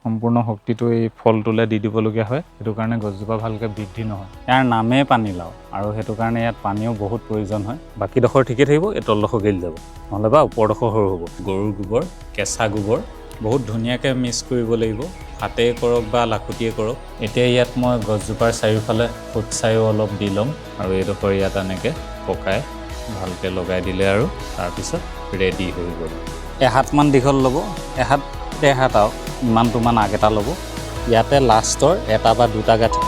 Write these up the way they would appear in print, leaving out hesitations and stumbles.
সম্পূৰ্ণ শক্তিটো এই ফলটোলৈ দি দিবলগীয়া হয়। সেইটো কাৰণে গছজোপা ভালকৈ বৃদ্ধি নহয়। ইয়াৰ নামেই পানীলাও, আৰু সেইটো কাৰণে ইয়াত পানীও বহুত প্ৰয়োজন হয়। বাকীডোখৰ ঠিকে থাকিব, এই তলডোখৰ গেলি যাব, নহ'লে বা ওপৰডোখৰ সৰু হ'ব। গৰুৰ গোবৰ, কেঁচা গোবৰ বহুত ধুনীয়াকৈ মিক্স কৰিব লাগিব। হাতেই কৰক বা লাখুটিয়ে কৰক। এতিয়া ইয়াত মই গছজোপাৰ চাৰিওফালে ফুটছাইও অলপ দি ল'ম, আৰু এইডোখৰ ইয়াত এনেকৈ পকাই ভালকৈ লগাই দিলে আৰু তাৰপিছত ৰেডি হৈ গ'ল। এহাতমান দীঘল ল'ব, এহাত আৰু ইমানটোমান আগ এটা ল'ব। ইয়াতে লাষ্টৰ এটা বা দুটা গাঁঠি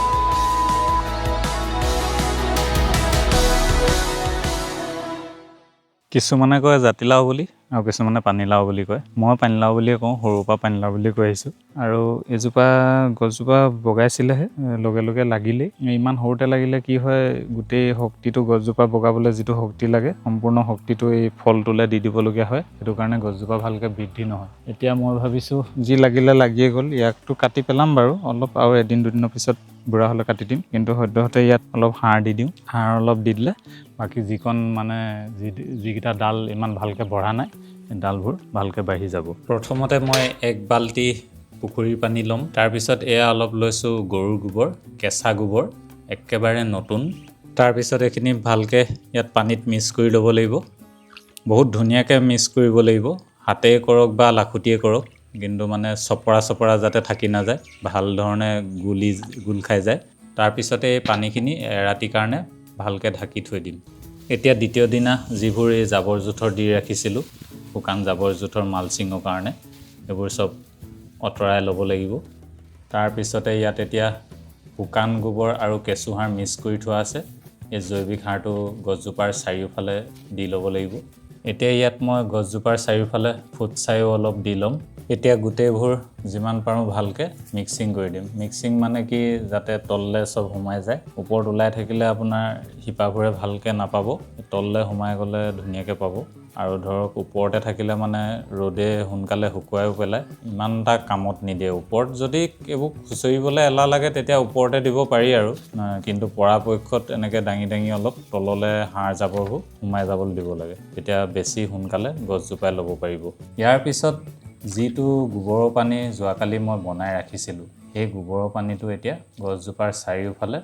কিছুমানে কয় জাতিলাও বুলি, আৰু কিছুমানে পানীলাও বুলি কয়। মই পানীলাও বুলিয়ে কওঁ, সৰুৰ পৰা পানীলাও বুলি কৈ আহিছোঁ। আৰু এইজোপা গছজোপা বগাইছিলেহে, লগে লগে লাগিলেই। ইমান সৰুতে লাগিলে কি হয়, গোটেই শক্তিটো গছজোপা বগাবলৈ যিটো শক্তি লাগে, সম্পূৰ্ণ শক্তিটো এই ফলটোলৈ দি দিবলগীয়া হয়। সেইটো কাৰণে গছজোপা ভালকৈ বৃদ্ধি নহয়। এতিয়া মই ভাবিছোঁ যি লাগিলে লাগিয়ে গ'ল, ইয়াকতো কাটি পেলাম বাৰু অলপ, আৰু এদিন দুদিনৰ পিছত বুঢ়া হ'লে কাটি দিম। কিন্তু সদ্যহতে ইয়াত অলপ সাৰ দি দিওঁ। সাৰ অলপ দি দিলে বাকী যিকণ মানে যিকেইটা ডাল ইমান ভালকৈ বঢ়া নাই, সেই ডালবোৰ ভালকৈ বাঢ়ি যাব। প্ৰথমতে মই 1 বাল্টি পুখুৰীৰ পানী ল'ম। তাৰপিছত এয়া অলপ লৈছোঁ গৰুৰ গোবৰ, কেঁচা গোবৰ, একেবাৰে নতুন। তাৰপিছত এইখিনি ভালকৈ ইয়াত পানীত মিক্স কৰি ল'ব লাগিব। বহুত ধুনীয়াকৈ মিক্স কৰিব লাগিব। হাতেই কৰক বা লাখুটিয়ে কৰক, কিন্তু মানে চপৰা যাতে থাকি নাযায়, ভাল ধৰণে গোল খাই যায়। তাৰপিছতে এই পানীখিনি এৰাতিৰ কাৰণে ভালকৈ ঢাকি থৈ দিম। এতিয়া দ্বিতীয় দিনা যিবোৰ এই জাবৰ জোঁথৰ দি ৰাখিছিলোঁ, শুকান জাবৰ জোঁথৰ মালচিঙৰ কাৰণে, এইবোৰ চব আঁতৰাই ল'ব লাগিব। তাৰপিছতে ইয়াত এতিয়া শুকান গোবৰ আৰু কেঁচুসাৰ মিক্স কৰি থোৱা আছে। এই জৈৱিক সাৰটো গছজোপাৰ চাৰিওফালে দি ল'ব লাগিব। এতিয়া ইয়াত মই গছজোপাৰ চাৰিওফালে ফুটছাইও অলপ দি ল'ম। এতিয়া গোটেইবোৰ যিমান পাৰোঁ ভালকৈ মিক্সিং কৰি দিম। মিক্সিং মানে কি, যাতে তললৈ চব সোমাই যায়। ওপৰত ওলাই থাকিলে আপোনাৰ শিপাবোৰে ভালকৈ নাপাব, তললৈ সোমাই গ'লে ধুনীয়াকৈ পাব। আৰু ধৰক ওপৰতে থাকিলে মানে ৰ'দে সোনকালে শুকুৱাইও পেলাই, ইমান এটা কামত নিদিয়ে। ওপৰত যদি এইবোৰ খুচৰিবলৈ এলাহ লাগে তেতিয়া ওপৰতে দিব পাৰি আৰু, কিন্তু পৰাপক্ষত এনেকৈ দাঙি অলপ তললৈ সাৰ জাবৰবোৰ সোমাই যাবলৈ দিব লাগে, তেতিয়া বেছি সোনকালে গছজোপাই ল'ব পাৰিব। ইয়াৰ পিছত যিটো গোবৰৰ পানী যোৱাকালি মই বনাই ৰাখিছিলোঁ, সেই গোবৰৰ পানীটো এতিয়া গছজোপাৰ চাৰিওফালে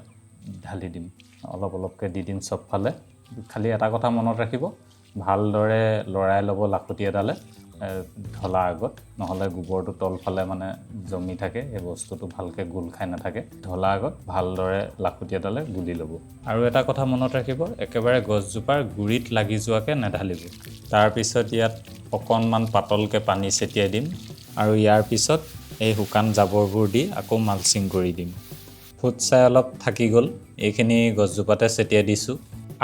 ঢালি দিম। অলপ অলপকৈ দি দিম চবফালে। খালি এটা কথা মনত ৰাখিব, ভালদৰে লৰাই ল'ব লাখুটি এডালে ঢলাৰ আগত, নহ'লে গোবৰটো তলফালে মানে জমি থাকে, এই বস্তুটো ভালকৈ গোল খাই নাথাকে। ঢলাৰ আগত ভালদৰে লাখুটি এডালে গুলি ল'ব। আৰু এটা কথা মনত ৰাখিব, একেবাৰে গছজোপাৰ গুৰিত লাগি যোৱাকৈ নেঢালিব। তাৰপিছত ইয়াত অকণমান পাতলকৈ পানী ছটিয়াই দিম, আৰু ইয়াৰ পিছত এই শুকান জাবৰবোৰ দি আকৌ মালচিং কৰি দিম। ফুটছাই অলপ থাকি গ'ল, এইখিনি গছজোপাতে ছটিয়াই দিছোঁ।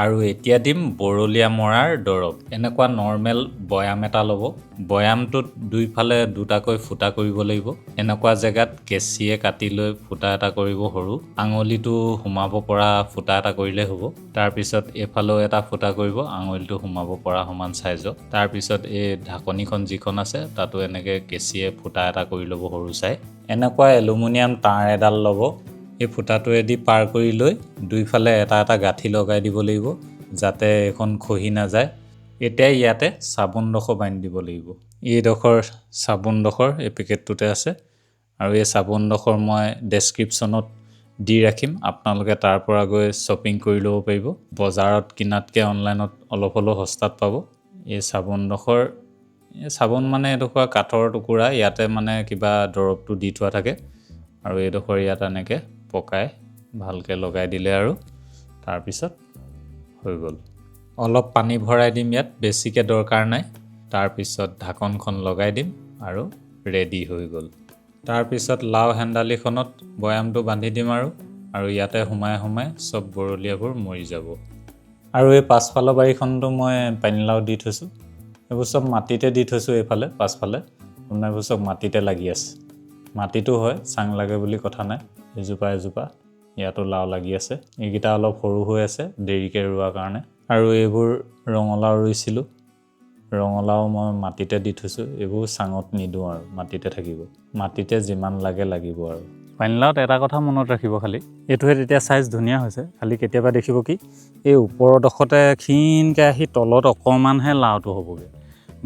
আৰু এতিয়া দিম বৰলীয়া মৰাৰ দৰৱ। এনেকুৱা নৰ্মেল বৈয়াম এটা ল'ব। বৈয়ামটোত দুইফালে দুটাকৈ ফুটা কৰিব লাগিব। এনেকুৱা জেগাত কেঁচিয়ে কাটি লৈ ফুটা এটা কৰিব, সৰু আঙুলিটো সোমাব পৰা ফুটা এটা কৰিলে হ'ব। তাৰপিছত এইফালেও এটা ফুটা কৰিব, আঙুলিটো সোমাব পৰা সমান চাইজৰ। তাৰপিছত এই ঢাকনিখন যিখন আছে, তাতো এনেকৈ কেঁচিয়ে ফুটা এটা কৰি ল'ব সৰু চাই। এনেকুৱা এলুমিনিয়াম তাঁৰ এডাল ল'ব। এই ফুটাটোৱেদি পাৰ কৰি লৈ দুইফালে এটা এটা গাঁঠি লগাই দিব লাগিব, যাতে এখন খহি নাযায়। এতিয়া ইয়াতে চাবোনডোখৰ বান্ধি দিব লাগিব। এইডোখৰ চাবোনডোখৰ এই পেকেটটোতে আছে, আৰু এই চাবোনডোখৰ মই ডেছক্ৰিপশ্যনত দি ৰাখিম, আপোনালোকে তাৰ পৰা গৈ শ্বপিং কৰি ল'ব পাৰিব। বজাৰত কিনাতকৈ অনলাইনত অলপ হ'লেও সস্তাত পাব। এই চাবোনডোখৰ, এই চাবোন মানে এডোখৰ কাঠৰ টুকুৰা, ইয়াতে মানে কিবা দৰৱটো দি থোৱা থাকে, আৰু এইডোখৰ ইয়াত এনেকৈ পকাই ভালকৈ লগাই দিলে আৰু তাৰপিছত হৈ গ'ল। অলপ পানী ভৰাই দিম ইয়াত, বেছিকৈ দৰকাৰ নাই। তাৰপিছত ঢাকনখন লগাই দিম আৰু ৰেডি হৈ গ'ল। তাৰপিছত লাও হেন্দালিখনত বৈয়ামটো বান্ধি দিম, আৰু ইয়াতে সোমাই চব বৰলীয়াবোৰ মৰি যাব। আৰু এই পাছফালৰ বাৰীখনতো মই পানীলাও দি থৈছোঁ, এইবোৰ চব মাটিতে দি থৈছোঁ। এইফালে পাছফালে এইবোৰ চব মাটিতে লাগি আছে। মাটিটো হয়, চাং লাগে বুলি কথা নাই। এজোপা ইয়াতো লাও লাগি আছে। এইকেইটা অলপ সৰু হৈ আছে, দেৰিকৈ ৰোৱাৰ কাৰণে। আৰু এইবোৰ ৰঙালাও ৰুইছিলোঁ, ৰঙালাও মই মাটিতে দি থৈছোঁ। এইবোৰ চাঙত নিদিওঁ আৰু মাটিতে থাকিব, মাটিতে যিমান লাগে লাগিব। আৰু পানীলাওত এটা কথা মনত ৰাখিব, খালি এইটোহে তেতিয়া চাইজ ধুনীয়া হৈছে। খালি কেতিয়াবা দেখিব কি, এই ওপৰৰ ডোখৰতে ক্ষীণকৈ আহি তলত অকণমানহে লাওটো হ'বগৈ,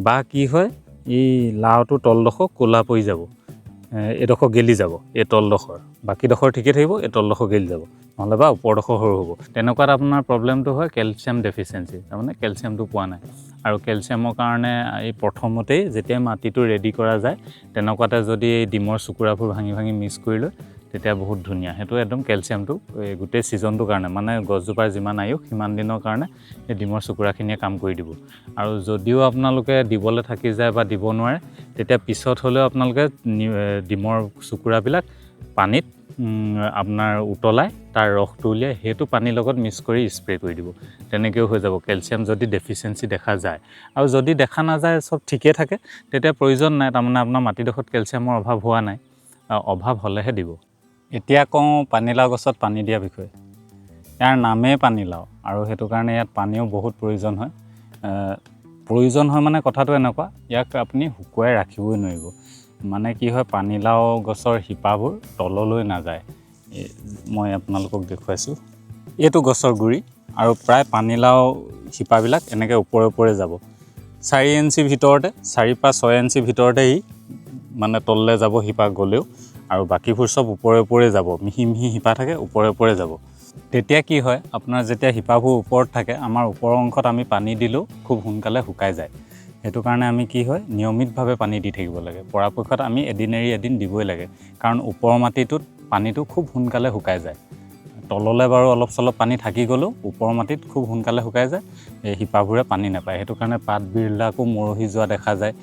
বা কি হয়, এই লাওটো তলডোখৰ ক'লা পৰি যাব। এডোখৰ গেলি যাব, এই তলডোখৰ বাকীডোখৰ ঠিকে থাকিব, এই তলডোখৰ গেলি যাব, নহ'লে বা ওপৰডোখৰ সৰু হ'ব। তেনেকুৱাত আপোনাৰ প্ৰব্লেমটো হয় কেলছিয়াম ডেফিচিয়েঞ্চি, তাৰমানে কেলছিয়ামটো পোৱা নাই। আৰু কেলছিয়ামৰ কাৰণে এই প্ৰথমতেই যেতিয়া মাটিটো ৰেডি কৰা যায় তেনেকুৱাতে যদি এই ডিমৰ চুকুৰাবোৰ ভাঙি ভাঙি মিক্স কৰি লয় তেতিয়া বহুত ধুনীয়া। সেইটো একদম কেলছিয়ামটো গোটেই ছিজনটোৰ কাৰণে, মানে গছজোপাৰ যিমান আয়ুস সিমান দিনৰ কাৰণে এই ডিমৰ চুকুৰাখিনিয়ে কাম কৰি দিব। আৰু যদিও আপোনালোকে দিবলৈ থাকি যায় বা দিব নোৱাৰে, তেতিয়া পিছত হ'লেও আপোনালোকে ডিমৰ চুকুৰাবিলাক পানীত আপোনাৰ উতলাই তাৰ ৰসটো উলিয়াই সেইটো পানীৰ লগত মিক্স কৰি স্প্ৰে কৰি দিব। তেনেকৈও হৈ যাব কেলছিয়াম যদি ডেফিচিয়েঞ্চি দেখা যায়। আৰু যদি দেখা নাযায়, চব ঠিকে থাকে, তেতিয়া প্ৰয়োজন নাই, তাৰমানে আপোনাৰ মাটিডোখৰত কেলছিয়ামৰ অভাৱ হোৱা নাই, অভাৱ হ'লেহে দিব। এতিয়া কওঁ পানীলাও গছত পানী দিয়াৰ বিষয়ে। ইয়াৰ নামেই পানীলাও আৰু সেইটো কাৰণে ইয়াত পানীও বহুত প্ৰয়োজন হয়। প্ৰয়োজন হয় মানে কথাটো এনেকুৱা, ইয়াক আপুনি শুকুৱাই ৰাখিবই নোৱাৰিব। মানে কি হয়, পানীলাও গছৰ শিপাবোৰ তললৈ নাযায়। মই আপোনালোকক দেখুৱাইছোঁ, এইটো গছৰ গুৰি আৰু প্ৰায় পানীলাও শিপাবিলাক এনেকৈ ওপৰে ওপৰে যাব। 4 ইঞ্চি ভিতৰতে, 4 বা 6 ইঞ্চি ভিতৰতে মানে তললৈ যাব শিপা গ'লেও, আৰু বাকীবোৰ চব ওপৰে ওপৰে যাব, মিহি মিহি শিপা থাকে, ওপৰে ওপৰে যাব। তেতিয়া কি হয়, আপোনাৰ যেতিয়া শিপাবোৰ ওপৰত থাকে, আমাৰ ওপৰৰ অংশত আমি পানী দিলেও খুব সোনকালে শুকাই যায়। সেইটো কাৰণে আমি কি হয়, নিয়মিতভাৱে পানী দি থাকিব লাগে। পৰাপক্ষত আমি এদিন এৰি এদিন দিবই লাগে, কাৰণ ওপৰৰ মাটিটোত পানীটো খুব সোনকালে শুকাই যায়। তললৈ বাৰু অলপ চলপ পানী থাকি গ'লেও ওপৰৰ মাটিত খুব সোনকালে শুকাই যায়, এই শিপাবোৰে পানী নাপায়। সেইটো কাৰণে পাতবিলাকো মৰহি যোৱা দেখা যায়,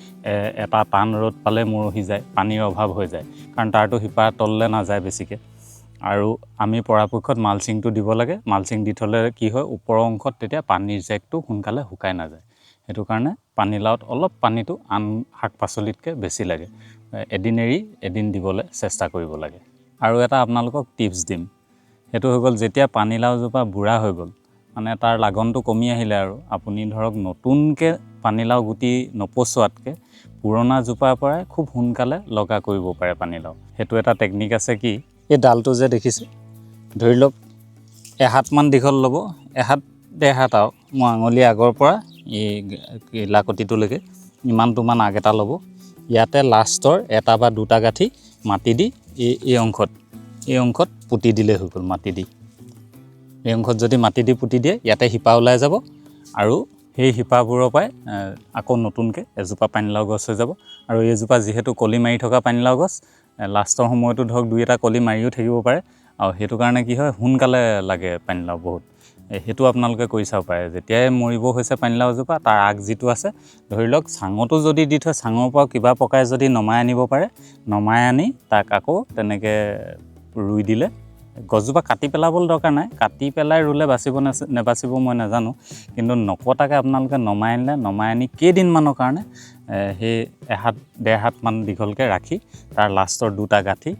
এটা টান ৰ'দ পালে মৰহি যায়, পানীৰ অভাৱ হৈ যায়, কাৰণ তাৰতো শিপা তললৈ নাযায় বেছিকৈ। আৰু আমি পৰাপক্ষত মালচিংটো দিব লাগে। মালচিং দি থ'লে কি হয়, ওপৰৰ অংশত তেতিয়া পানীৰ জেকটো সোনকালে শুকাই নাযায়। সেইটো কাৰণে পানীলাওত অলপ পানীটো আন শাক পাচলিতকৈ বেছি লাগে। এদিন এৰি এদিন দিবলৈ চেষ্টা কৰিব লাগে। আৰু এটা আপোনালোকক টিপছ দিম, সেইটো হৈ গ'ল, যেতিয়া পানীলাওজোপা বুঢ়া হৈ গ'ল, মানে তাৰ লাগনটো কমি আহিলে, আৰু আপুনি ধৰক নতুনকৈ পানীলাও গুটি নপচোৱাতকৈ পুৰণা জোপাৰ পৰাই খুব সোনকালে লগা কৰিব পাৰে পানীলাও। সেইটো এটা টেকনিক আছে। কি, এই ডালটো যে দেখিছে, ধৰি লওক এহাতমান দীঘল ল'ব, এহাত ডেৰ হাত, আৰু মোৰ আঙুলি আগৰ পৰা এই লাকতিটোলৈকে ইমানটোমান আগ এটা ল'ব। ইয়াতে লাষ্টৰ এটা বা দুটা গাঁঠি মাটি দি এই অংশত পুতি দিলেই হৈ গ'ল। মাটি দি এই অংশত যদি মাটি দি পুতি দিয়ে, ইয়াতে শিপা ওলাই যাব, আৰু সেই শিপাবোৰৰ পৰাই আকৌ নতুনকৈ এজোপা পানীলাও গছ হৈ যাব। আৰু এইজোপা যিহেতু কলি মাৰি থকা পানীলাও গছ, লাষ্টৰ সময়তো ধৰক 2-এটা কলি মাৰিও থাকিব পাৰে, আৰু সেইটো কাৰণে কি হয়, সোনকালে লাগে পানীলাও বহুত। সেইটো আপোনালোকে কৰি চাব পাৰে। যেতিয়াই মৰিব হৈছে পানীলাওজোপা, তাৰ আগ যিটো আছে, ধৰি লওক চাঙতো যদি দি থয়, চাঙৰ পৰা কিবা প্ৰকাৰে যদি নমাই আনিব পাৰে, নমাই আনি তাক আকৌ তেনেকৈ ৰুই দিলে, গছজোপা কাটি পেলাবলৈ দৰকাৰ নাই। কাটি পেলাই ৰুলে বাচিব নেবাচিব মই নাজানো, কিন্তু নকটাকৈ আপোনালোকে নমাই আনিলে, নমাই আনি কেইদিনমানৰ কাৰণে সেই এহাত ডেৰ হাতমান দীঘলকৈ ৰাখি তাৰ লাষ্টৰ দুটা গাঁঠি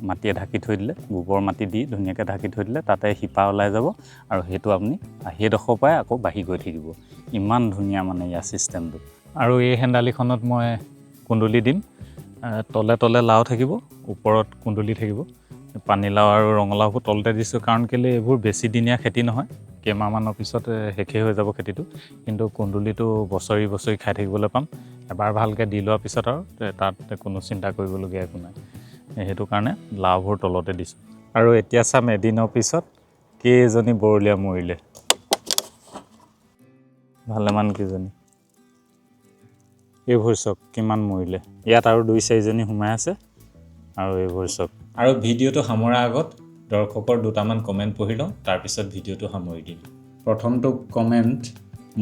মাটিয়ে ঢাকি থৈ দিলে, গোবৰ মাটি দি ধুনীয়াকৈ ঢাকি থৈ দিলে, তাতে শিপা ওলাই যাব, আৰু সেইটো আপুনি সেইডোখৰ পৰাই আকৌ বাঢ়ি গৈ থাকিব। ইমান ধুনীয়া মানে ইয়াৰ ছিষ্টেমটো। আৰু এই হেন্দালিখনত মই কুন্দুলি দিম, তলে তলে লাও থাকিব, ওপৰত কুন্দুলি থাকিব। পানীলাও আৰু ৰঙালাওবোৰ তলতে দিছোঁ, কাৰণ কেলৈ এইবোৰ বেছিদিনীয়া খেতি নহয়, কেইমাহমানৰ পিছত শেষেই হৈ যাব খেতিটো। কিন্তু কুন্দুলিটো বছৰি বছৰি খাই থাকিবলৈ পাম। এবাৰ ভালকৈ দি লোৱাৰ পিছত আৰু তাত কোনো চিন্তা কৰিবলগীয়া একো নাই। সেইটো কাৰণে লাওবোৰ তলতে দিছোঁ। আৰু এতিয়া চাম এদিনৰ পিছত কেইজনী বৰলীয়া মৰিলে। ভালেমান কেইজনী। এইবোৰ চাওক কিমান মৰিলে। ইয়াত আৰু 2-4জনী সোমাই আছে, আৰু এইবোৰ চাওক। আৰু ভিডিঅ'টো সামৰাৰ আগত দৰ্শকৰ দুটামান কমেণ্ট পঢ়ি লওঁ, তাৰপিছত ভিডিঅ'টো সামৰি দিম। প্ৰথমটো কমেণ্ট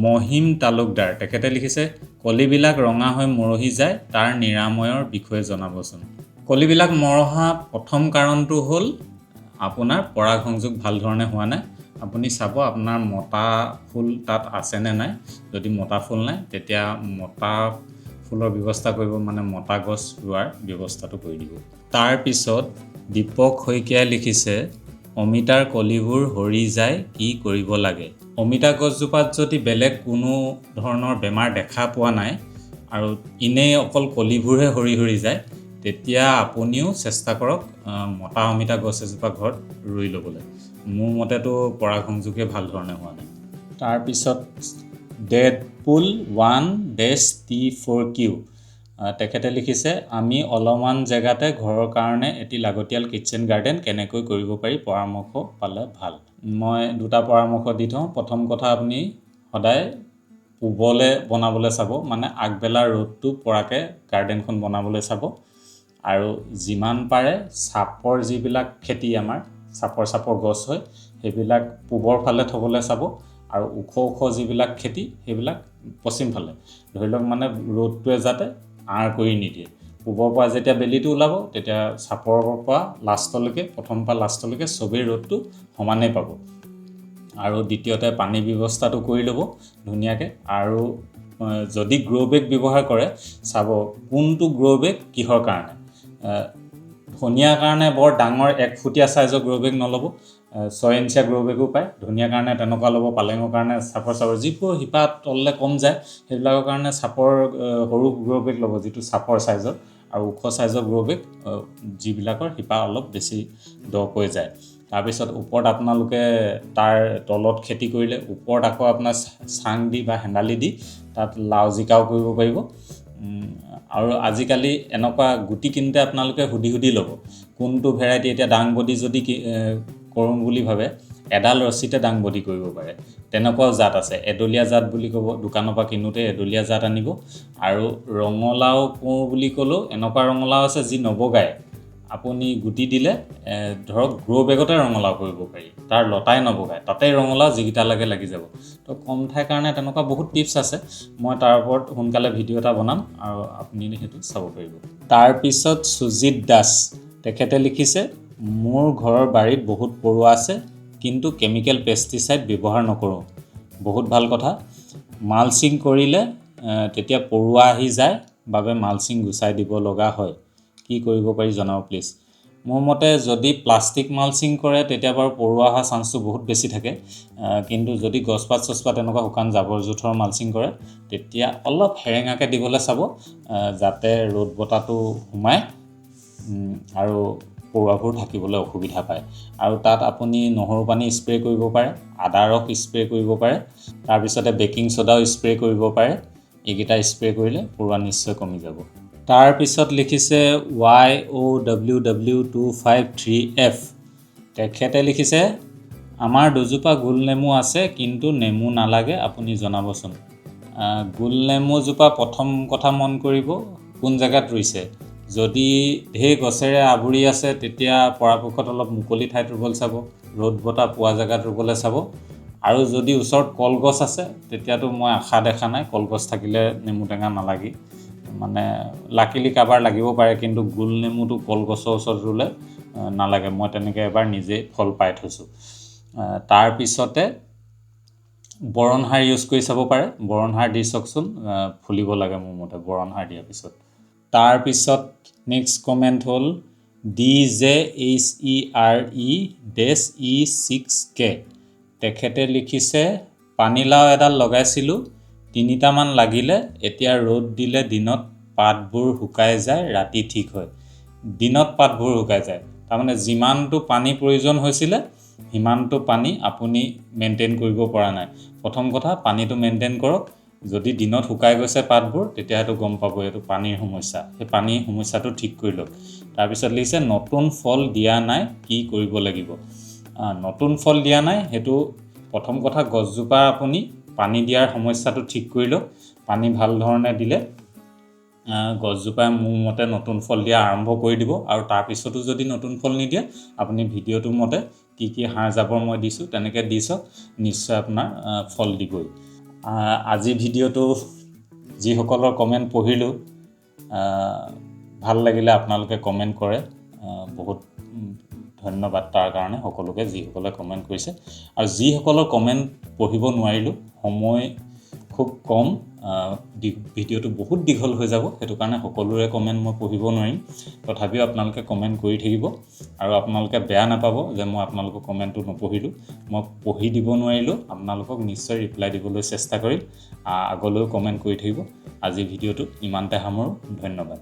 মহিম তালুকদাৰ, তেখেতে লিখিছে, কলিবিলাক ৰঙা হৈ মৰহি যায়, তাৰ নিৰাময়ৰ বিষয়ে জনাবচোন। কলিবিলাক মৰহা প্ৰথম কাৰণটো হ'ল আপোনাৰ পৰাগ সংযোগ ভাল ধৰণে হোৱা নাই। আপুনি চাব আপোনাৰ মতা ফুল তাত আছেনে নাই। যদি মতা ফুল নাই, তেতিয়া মতা ফুলৰ ব্যৱস্থা কৰিব, মানে মতা গছ ৰোৱাৰ ব্যৱস্থাটো কৰি দিব। তাৰপিছত দীপক শইকীয়াই লিখিছে, অমিতাৰ কলিবোৰ সৰি যায়, কি কৰিব লাগে? অমিতা গছজোপাত যদি বেলেগ কোনো ধৰণৰ বেমাৰ দেখা পোৱা নাই, আৰু এনেই অকল কলিবোৰহে সৰি সৰি যায়, তেতিয়া আপুনিও চেষ্টা কৰক মতা অমিতা গছ এজোপা ঘৰত ৰুই ল'বলৈ। মোৰ মতেতো পৰাগ সংযোগে ভাল ধৰণে হোৱা নাই। তাৰপিছত ডেডপুল 1-T4Q, তেখেতে লিখিছে আমি অলপমান জেগাতে ঘৰৰ কাৰণে এটি লাগতিয়াল কিটচেন গাৰ্ডেন কেনেকৈ কৰিব পাৰি পৰামৰ্শ পালে ভাল। মই দুটা পৰামৰ্শ দি থওঁ। প্ৰথম কথা আপুনি সদায় পূবলৈ বনাবলৈ চাব, মানে আগবেলা ৰ'দটো পৰাকৈ গাৰ্ডেনখন বনাবলৈ চাব। আৰু যিমান পাৰে চাপৰ যিবিলাক খেতি আমাৰ চাপৰ গছ হয় সেইবিলাক পূবৰ ফালে থ'বলৈ চাব, আৰু ওখ যিবিলাক খেতি সেইবিলাক পশ্চিম ফালে। ধৰি লওক মানে ৰ'দটোৱে যাতে আঁৰ কৰি নিদিয়ে। পূবৰ পৰা যেতিয়া বেলিটো ওলাব তেতিয়া চাপৰ পৰা লাষ্টলৈকে, প্ৰথম পৰা লাষ্টলৈকে চবেই ৰ'দটো সমানেই পাব। আৰু দ্বিতীয়তে পানী ব্যৱস্থাটো কৰি ল'ব ধুনীয়াকৈ। আৰু যদি গ্ৰ' বেগ ব্যৱহাৰ কৰে চাব কোনটো গ্ৰ' বেগ কিহৰ কাৰণে। ধনিয়াৰ কাৰণে বৰ ডাঙৰ 1 ফুটীয়া চাইজৰ গ্ৰ' বেগ নল'ব, 6 ইঞ্চিয়া গ্ৰ' বেগো পায়। ধনিয়াৰ কাৰণে তেনেকুৱা ল'ব, পালেঙৰ কাৰণে চাপৰ যিবোৰ শিপা তললৈ কম যায় সেইবিলাকৰ কাৰণে চাপৰ সৰু গ্ৰ' বেগ ল'ব, যিটো চাপৰ চাইজৰ। আৰু ওখ চাইজৰ গ্ৰ' বেগ যিবিলাকৰ শিপা অলপ বেছি দকৈ যায়। তাৰপিছত ওপৰত আপোনালোকে তাৰ তলত খেতি কৰিলে ওপৰত আকৌ আপোনাৰ চাং দি বা হেণ্ডালি দি তাত লাও জিকাও কৰিব পাৰিব। আৰু আজিকালি এনেকুৱা গুটি কিনোতে আপোনালোকে সুধি ল'ব কোনটো ভেৰাইটি। এতিয়া দাংবডি যদি কৰোঁ বুলি ভাবে এডাল ৰছিতে দাংবডি কৰিব পাৰে, তেনেকুৱাও জাত আছে। এডলীয়া জাত বুলি ক'ব, দোকানৰ পৰা কিনোতে এডলীয়া জাত আনিব। আৰু ৰঙালাও কৰোঁ বুলি ক'লেও এনেকুৱা ৰঙালাও আছে যি নবগায়। আপুনি গুটি দিলে ধৰক গ্ৰ' বেগতে ৰঙালাও কৰিব পাৰি, তাৰ লতাই নবগায়, তাতেই ৰঙালাও যিকেইটা লাগে লাগি যাব। তো কম ঠাইৰ কাৰণে তেনেকুৱা বহুত টিপছ আছে। মই তাৰ ওপৰত সোনকালে ভিডিঅ' এটা বনাম আৰু আপুনি সেইটো চাব পাৰিব। তাৰপিছত সুজিত দাস তেখেতে লিখিছে মোৰ ঘৰৰ বাৰীত বহুত পৰুৱা আছে কিন্তু কেমিকেল পেষ্টিচাইড ব্যৱহাৰ নকৰোঁ। বহুত ভাল কথা। মালচিং কৰিলে তেতিয়া পৰুৱা আহি যায় বাবে মালচিং গুচাই দিব লগা হয়। কি কৰিব পাৰি জনাব প্লিজ। মোৰ মতে যদি প্লাষ্টিক মালচিং কৰে তেতিয়া বাৰু পৰুৱা অহা চান্সটো বহুত বেছি থাকে। কিন্তু যদি গছপাত এনেকুৱা শুকান জাবৰ জোঁথৰ মালচিং কৰে তেতিয়া অলপ হেৰেঙাকৈ দিবলৈ চাব, যাতে ৰ'দ বতাহটো সোমায় আৰু পৰুৱাবোৰ থাকিবলৈ অসুবিধা পায়। আৰু তাত আপুনি নহৰু পানী স্প্ৰে' কৰিব পাৰে, আদা ৰস স্প্ৰে' কৰিব পাৰে, তাৰপিছতে বেকিং ছ'ডাও স্প্ৰে' কৰিব পাৰে। এইকেইটা স্প্ৰে' কৰিলে পৰুৱা নিশ্চয় কমি যাব। তাৰপিছত লিখিছে YOWW253F তেখেতে লিখিছে আমাৰ দুজোপা গোল নেমু আছে কিন্তু নেমু নালাগে, আপুনি জনাবচোন। গোল নেমুজোপা প্ৰথম কথা মন কৰিব কোন জেগাত ৰুইছে। যদি ঢেৰ গছেৰে আৱৰি আছে তেতিয়া পৰাপক্ষত অলপ মুকলি ঠাইত ৰুবলৈ চাব, ৰ'দ বতাহ পোৱা জেগাত ৰুবলৈ চাব। আৰু যদি ওচৰত কলগছ আছে তেতিয়াতো মই আশা দেখা নাই, কলগছ থাকিলে নেমু টেঙা নালাগি। মানে লাকিলি কাবাৰ লাগিব পাৰে, কিন্তু গোল নেমুটো কলগছৰ ওচৰত ৰুলে নালাগে। মই তেনেকৈ এবাৰ নিজে ফল পাই থৈছোঁ। তাৰপিছতে বৰণ সাৰ ইউজ কৰি চাব পাৰে। বৰণ সাৰ দি চাওকচোন, ফুলিব লাগে মোৰ মতে বৰণ সাৰ দিয়াৰ পিছত। তাৰপিছত নেক্সট কমেণ্ট হ'ল DJHERE-E6K তেখেতে লিখিছে পানীলাও এডাল লগাইছিলোঁ, 3টামান লাগিলে, এতিয়া ৰ'দ দিলে দিনত পাতবোৰ শুকাই যায়, ৰাতি ঠিক হয়। দিনত পাতবোৰ শুকাই যায় তাৰমানে যিমানটো পানী প্ৰয়োজন হৈছিলে সিমানটো পানী আপুনি মেইনটেইন কৰিব পৰা নাই। প্ৰথম কথা পানীটো মেইনটেইন কৰক। যদি দিনত শুকাই গৈছে পাতবোৰ তেতিয়া সেইটো গম পাব এইটো পানীৰ সমস্যা। সেই পানীৰ সমস্যাটো ঠিক কৰি লওক। তাৰপিছত লিখিছে নতুন ফল দিয়া নাই, কি কৰিব লাগিব। নতুন ফল দিয়া নাই সেইটো প্ৰথম কথা গছজোপা আপুনি পানী দিয়াৰ সমস্যাটো ঠিক কৰি লওক। পানী ভাল ধৰণে দিলে গছজোপাই মোৰ মতে নতুন ফল দিয়া আৰম্ভ কৰি দিব। আৰু তাৰপিছতো যদি নতুন ফল নিদিয়ে আপুনি ভিডিঅ'টোৰ মতে কি সাৰ জাবৰ মই দিছোঁ তেনেকৈ দি চাওক, নিশ্চয় আপোনাৰ ফল দিবই। আজি ভিডিঅ'টো যিসকলৰ কমেণ্ট পঢ়িলোঁ ভাল লাগিলে, আপোনালোকে কমেণ্ট কৰে, বহুত ধন্যবাদ তাৰ কাৰণে সকলোকে যিসকলে কমেণ্ট কৰিছে। আৰু যিসকলৰ কমেণ্ট পঢ়িব নোৱাৰিলোঁ, সময় খুব কম, ভিডিঅ'টো বহুত দীঘল হৈ যাব, সেইটো কাৰণে সকলোৰে কমেণ্ট মই পঢ়িব নোৱাৰিম। তথাপিও আপোনালোকে কমেণ্ট কৰি থাকিব আৰু আপোনালোকে বেয়া নাপাব যে মই আপোনালোকৰ কমেণ্টটো নপঢ়িলোঁ। মই পঢ়ি দিব নোৱাৰিলোঁ, আপোনালোকক নিশ্চয় ৰিপ্লাই দিবলৈ চেষ্টা কৰিম। আগলৈও কমেণ্ট কৰি থাকিব। আজি ভিডিঅ'টো ইমানতে সামৰোঁ, ধন্যবাদ।